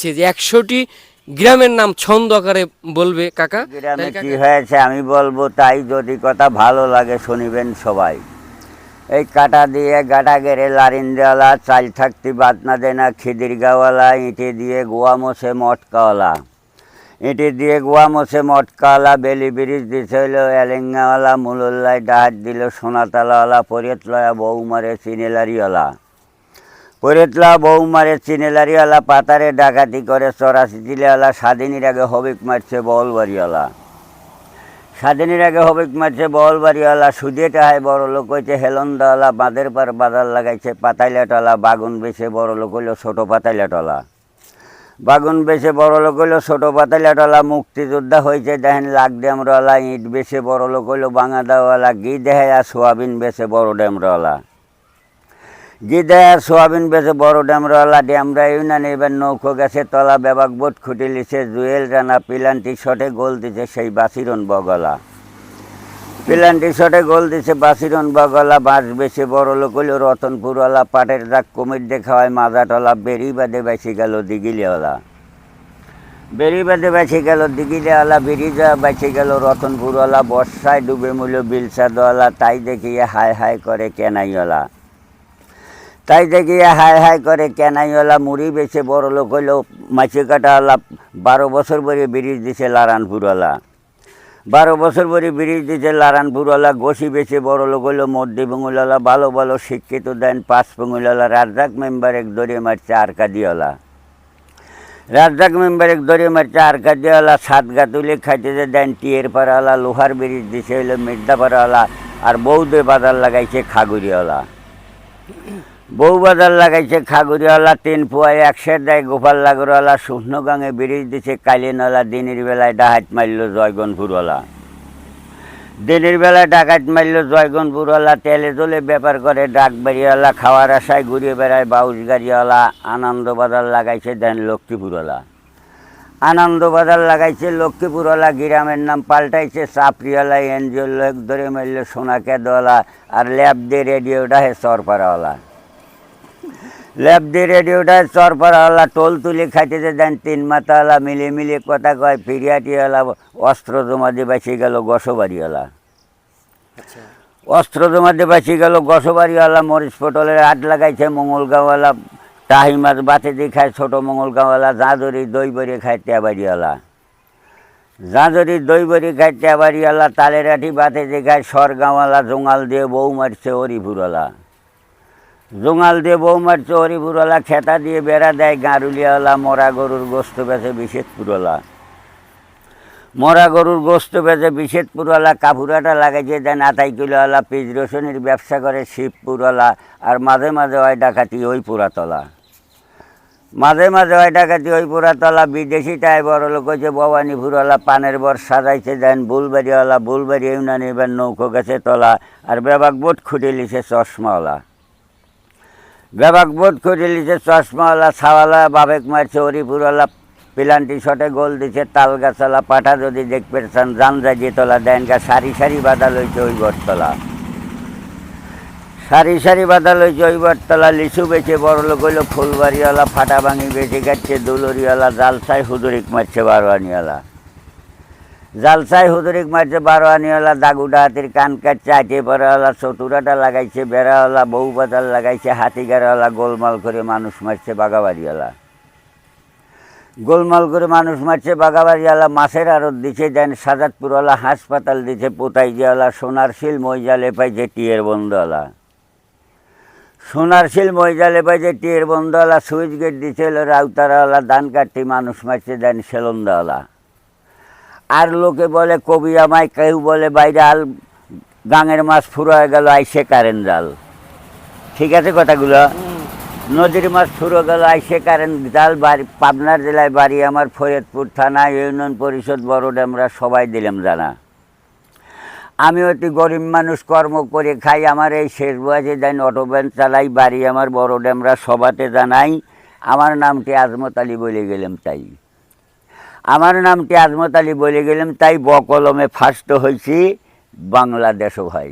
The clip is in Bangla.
যে ১০০টি গ্রামের নাম ছন্দ আকারে বলবে কাকা। গ্রামে কি হয়েছে আমি বলবো, তাই যদি কথা ভালো লাগে শুনিবেন সবাই। এই কাটা দিয়ে গাটা গেড়ে লারিন দেওয়ালা, চাল থাকতে বাদ না দেয় না খিদির গাওয়ালা, ইঁটে দিয়ে গোয়া মোছে মটকাওয়ালা, ইঁটে দিয়ে গোয়া মোছে মটকাওয়ালা, বেলি ব্রিজ দিছে হইল এলেঙ্গাওয়ালা, মুলুল্লায় ডাহাত দিল সোনাতালাওয়ালা, পরেত লয়া বউ মারে চিনেলারিওয়ালা, পরেতলা বউ মারে চিনেলারিওয়ালা, পাতারে ডাকাতি করে চরাশি চিলেওয়ালা, স্বাধীনের আগে হবিক মারছে বলবাড়িওয়ালা, স্বাধীনের আগে হবিক মারছে বলবাড়িওয়ালা, সুদে টাহায় বড় লোক হয়েছে হেলন্দাওয়ালা, বাঁধের পার বাজার লাগাইছে পাতাইলাটলা, বাগুন বেছে বড় লোক হইল ছোটো পাতাইলাটলা, বাগুন বেছে বড় লোক হইল ছোটো পাতাইলাটলা, মুক্তিযোদ্ধা হয়েছে দেখেন লাখ ড্যামরওয়ালা, ইট বেছে বড় লোক হইল বাঙাদাওয়ালা, ঘি দেহে আর সোয়াবিন বেছে বড় ড্যামরওয়ালা, ঘি দেহে আর সোয়াবিন বেছে বড় ড্যামরওয়ালা, ড্যামরা ইউনিয়ন এবার নৌকো গেছে তলা, বেবাক বোট খুঁটি লিছে জুয়েল রানা, পিলান্টি শটে গোল দিছে সেই বাসিরন বগলা, পিলান্টি শটে গোল দিছে বাসিরন বগলা, বাঁশ বেছে বড় লোক হইল রতনপুরওয়ালা, পাটের দাগ কুমির দেখা হয় মাজাটলা, বেরি বাদে বেশি গেল দিঘিলিওয়ালা, বেরি বাদে বেঁচে গেল দিঘিলিওয়ালা, বেরিজা বেঁচে গেল রতনপুরওয়ালা, বর্ষায় ডুবে মূল্য বিলসাদওয়ালা, তাই দেখিয়ে হায় হায় করে কেনাইওয়ালা, তাই দেখিয়ে হায় হায় করে কেনাইওয়ালা, মুড়ি বেছে বড় লোক হইল মাছি কাটাওয়ালা, 12 বছর পরে ব্রিজ দিছে লারানপুরওয়ালা, 12 বছর পরে ব্রিজ দিছে লারানপুরওয়ালা, গোসি বেছে বড় লোক হইল মধ্যে বঙ্গুলালা, ভালো ভালো শিক্ষিত দেন 5 বঙ্গুলালা, রাজ্জাক মেম্বার এক দড়িয়ে মারছে আরকাদিওয়ালা, রাজ্জাক মেম্বার এক দড়িয়ে মারছে আরকাদিওয়ালা, 7 গা তুলে খাইতেছে দেন টিয়ের পাড়াওয়ালা, লোহার ব্রিজ দিছে হইল মির্জাপাড়াওয়ালা, আর বৌদে বাজার লাগাইছে খাগুড়িওয়ালা, বউ বাজার লাগাইছে খাগুড়িওয়ালা, 3 পুয়ায় 100 দেয় গোপাল লাগরওয়ালা, শুকনোগাঙে ব্রিজ দিছে কালিনওয়ালা, দিনের বেলায় ডাকাত মারল জয়গনপুরওয়ালা, দিনের বেলায় ডাকাত মারল জয়গনপুরওয়ালা, তেলে জলে ব্যাপার করে ডাকবাড়িওয়ালা, খাওয়ার আশায় ঘুরিয়ে বেড়ায় বাউস গাড়িওয়ালা, আনন্দ বাজার লাগাইছে দেন লক্ষ্মীপুরওয়ালা, আনন্দ বাজার লাগাইছে লক্ষ্মীপুরওয়ালা, গ্রামের নাম পাল্টাইছে চাপড়িওয়ালা, এনজিওর লোক ধরে মারল সোনা কেদওয়ালা, আর ল্যাব দিয়ে রেডিওটা হে চরপাড়াওয়ালা, ল্যাব দিয়ে রেডিওটা চরপাড়াওয়ালা, টোল তুলে খাইতেছে দেন 3 মাথাওয়ালা, মিলে মিলে কথা কয় ফিরিয়াটিওয়ালা, অস্ত্র জমা দিয়ে বাঁচি গেল গসবাড়িওয়ালা, অস্ত্র জমা দিয়ে বাঁচি গেল গসবাড়িওয়ালা, মরিচ পটলের আট লাগাইছে মঙ্গলগাঁওয়ালা, টাহি মাছ বাতে দিয়ে খায় ছোটো মঙ্গলগাঁওয়ালা, জাঁজরি দই বড়ি খায় টেবাড়িওয়ালা, জাঁজরি দই বড়ি খায় টেবাড়িওয়ালা, তালের আঠি বাতে দিয়ে খায় সরগাঁওয়ালা, জোঙাল দিয়ে বউ মারছে হরিপুরওয়ালা, জোঙাল দিয়ে বউ মারছে হরিপুরওয়ালা, খেতা দিয়ে বেড়া দেয় গাঁরুলিয়াওয়ালা, মরা গরুর গোস্ত বেছে বিশেষপুরওয়ালা, মরা গরুর গোস্ত বেছে বিশেষপুরওয়ালা, কাপুরাটা লাগাইছে দেন 28 কিলোওয়ালা, পিজ রসুনের ব্যবসা করে শিবপুরওয়ালা, আর মাঝে মাঝে হয় ডাকাতি ওই পুরাতলা, মাঝে মাঝে হয় ডাকাতি ওই পুরাতলা, বিদেশি টাই বড় লোক হয়েছে ভবানীপুরওয়ালা, পানের বর সাজাইছে দেন বুলবাড়িওয়ালা, বুলবাড়ি ইউনিয়ন এবার নৌকো গেছে তলা, আর বেবাক বোট খুঁটে লিছে চশমাওয়ালা, বেবাক বোট খুঁটে লিছে চশমাওয়ালা, ছাওয়ালা বাবেক মারছে হরিপুরওয়ালা, পিলান্টি শটে গোল দিছে তালগাছালা, পাঠা যদি দেখবে চান জানজাজি তলা, দেন গা সারি সারি বাদা লইছে ওই বটতলা, সারি সারি বাদা লইছে ওই বটতলা, লিচু বেছে বড় লোক হইল ফুলবাড়িওয়ালা, ফাটা ভাঙি বেছে কাটছে দুলরিওয়ালা, জালসাই হুদুরিক মারছে বারোয়ানিওয়ালা, জালসাই হুদুরিক মারছে বারোয়ানিওয়ালা, দাগুডা হাতির কান কাটছে আটে পড়াওয়ালা, চতুরাটা লাগাইছে বেড়াওয়ালা, বউ বাজার লাগাইছে হাতিগাড়াওয়ালা, গোলমাল করে মানুষ মারছে বাগাবাড়িওয়ালা, গোলমাল করে মানুষ মারছে বাগাবাড়িওয়ালা, মাছের আড়ত দিছে দেন সাজাদপুরওয়ালা, হাসপাতাল দিছে পোতাইজিওয়ালা, সোনার শিল মইজালে পাইছে টিয়ের বন্ধওয়ালা, সোনার শিল মইজালে পাইছে টিয়ের বন্ধওয়ালা, সুইচ গেট দিছে হলো রাউতারাওয়ালা, ধান কাটতে মানুষ মারছে দেন সেলন্দাওয়ালা, আর লোকে বলে কবি আমায়, কেউ বলে বাইরাল, গাঙের মাছ ফুরোয় গেল আইসে কারেন্ট জাল, ঠিক আছে কথাগুলো, নদীর মাছ ফুরো গেল আইসে কারেন্ট জাল, বাড়ি পাবনার জেলায় বাড়ি আমার, ফরিদপুর থানা, ইউনিয়ন পরিষদ বড় ড্যামরা, সবাই দিলাম জানা, আমি অতি গরিব মানুষ, কর্ম করে খাই, আমার এই শেষ বয়সে দেন অটো ভ্যান চালাই, বাড়ি আমার বড় ড্যামরা, সবাতে জানাই আমার নামটি আজমত আলী বলে গেলাম তাই, আমার নামটি আজমত আলী বলে গেলাম তাই, বকলমে ফার্স্ট হয়েছি বাংলাদেশও ভাই।